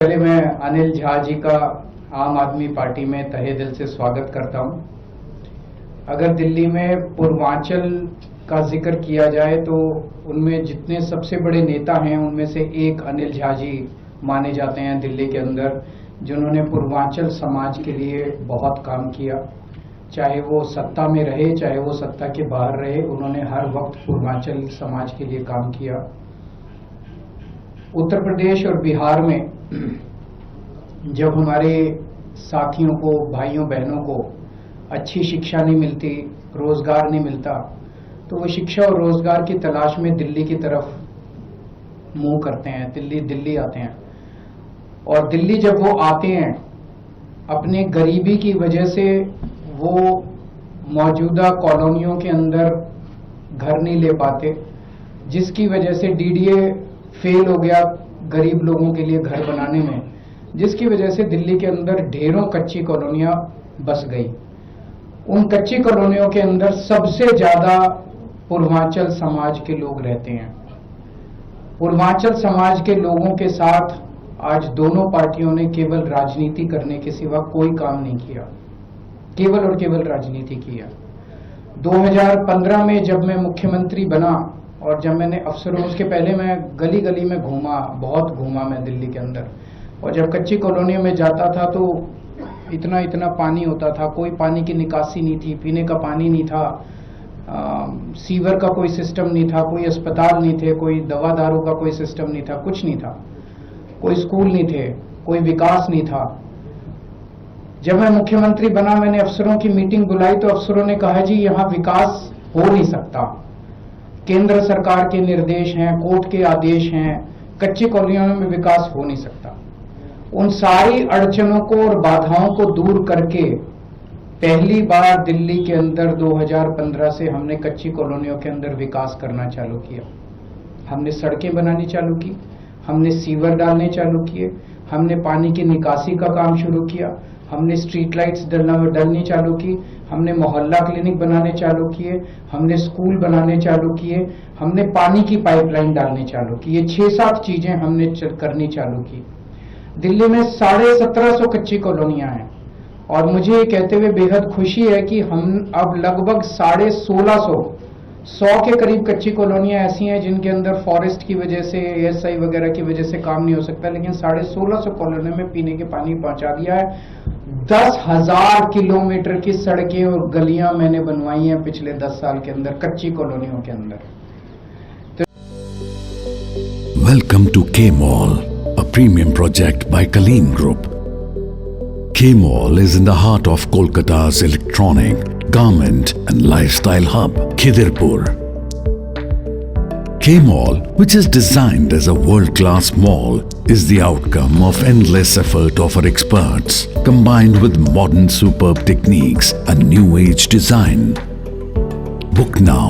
पहले मैं अनिल झा जी का आम आदमी पार्टी में तहे दिल से स्वागत करता हूं। अगर दिल्ली में पूर्वांचल का जिक्र किया जाए तो उनमें जितने सबसे बड़े नेता हैं उनमें से एक अनिल झा जी माने जाते हैं दिल्ली के अंदर, जिन्होंने पूर्वांचल समाज के लिए बहुत काम किया। चाहे वो सत्ता में रहे चाहे वो सत्ता के बाहर रहे, उन्होंने हर वक्त पूर्वांचल समाज के लिए काम किया। उत्तर प्रदेश और बिहार में जब हमारे साथियों को, भाइयों बहनों को अच्छी शिक्षा नहीं मिलती, रोजगार नहीं मिलता, तो वो शिक्षा और रोजगार की तलाश में दिल्ली की तरफ मुंह करते हैं, दिल्ली आते हैं। और दिल्ली जब वो आते हैं, अपने गरीबी की वजह से वो मौजूदा कॉलोनियों के अंदर घर नहीं ले पाते, जिसकी वजह से डीडीए फेल हो गया गरीब लोगों के लिए घर बनाने में, जिसकी वजह से दिल्ली के अंदर ढेरों कच्ची कॉलोनियां बस गई। उन कच्ची कॉलोनियों के अंदर सबसे ज्यादा पूर्वांचल समाज के लोग रहते हैं। पूर्वांचल समाज के लोगों के साथ आज दोनों पार्टियों ने केवल राजनीति करने के सिवा कोई काम नहीं किया, केवल और केवल राजनीति किया। 2015 में जब मैं मुख्यमंत्री बना और जब मैंने अफसरों, उसके पहले मैं गली गली में घूमा, बहुत घूमा मैं दिल्ली के अंदर, और जब कच्ची कॉलोनियों में जाता था तो इतना इतना पानी होता था, कोई पानी की निकासी नहीं थी, पीने का पानी नहीं था, सीवर का कोई सिस्टम नहीं था, कोई अस्पताल नहीं थे, कोई दवा दारू का कोई सिस्टम नहीं था, कुछ नहीं था, कोई स्कूल नहीं थे, कोई विकास नहीं था। जब मैं मुख्यमंत्री बना, मैंने अफसरों की मीटिंग बुलाई तो अफसरों ने कहा जी यहाँ विकास हो नहीं सकता, केंद्र सरकार के निर्देश हैं, कोर्ट के आदेश हैं, कच्ची कॉलोनियों में विकास हो नहीं सकता। उन सारी अड़चनों को और बाधाओं को दूर करके पहली बार दिल्ली के अंदर 2015 से हमने कच्ची कॉलोनियों के अंदर विकास करना चालू किया। हमने सड़कें बनानी चालू की, हमने सीवर डालने चालू किए, हमने पानी की निकासी का काम शुरू किया, हमने स्ट्रीट लाइट्स डालनी चालू की, हमने मोहल्ला क्लिनिक बनाने चालू किए, हमने स्कूल बनाने चालू किए, हमने पानी की पाइपलाइन डालने चालू की। ये 6-7 चीजें हमने करनी चालू की। दिल्ली में 1750 कच्ची कॉलोनियां हैं और मुझे ये कहते हुए बेहद खुशी है कि हम अब लगभग 150 के करीब कच्ची कॉलोनियां ऐसी हैं जिनके अंदर फॉरेस्ट की वजह से, एएसआई वगैरह की वजह से काम नहीं हो सकता, लेकिन 1650 कॉलोनियों में पीने के पानी पहुंचा दिया है। 10,000 किलोमीटर की सड़कें और गलियां मैंने बनवाई हैं पिछले 10 साल के अंदर कच्ची कॉलोनियों के अंदर। Welcome to K-Mall, a premium project by Kaleen Group. K-Mall is in the heart of Kolkata's electronic, garment and lifestyle hub, Khidirpur. K-Mall, which is designed as a world-class mall, is the outcome of endless effort of our experts, combined with modern superb techniques and new age design. Book now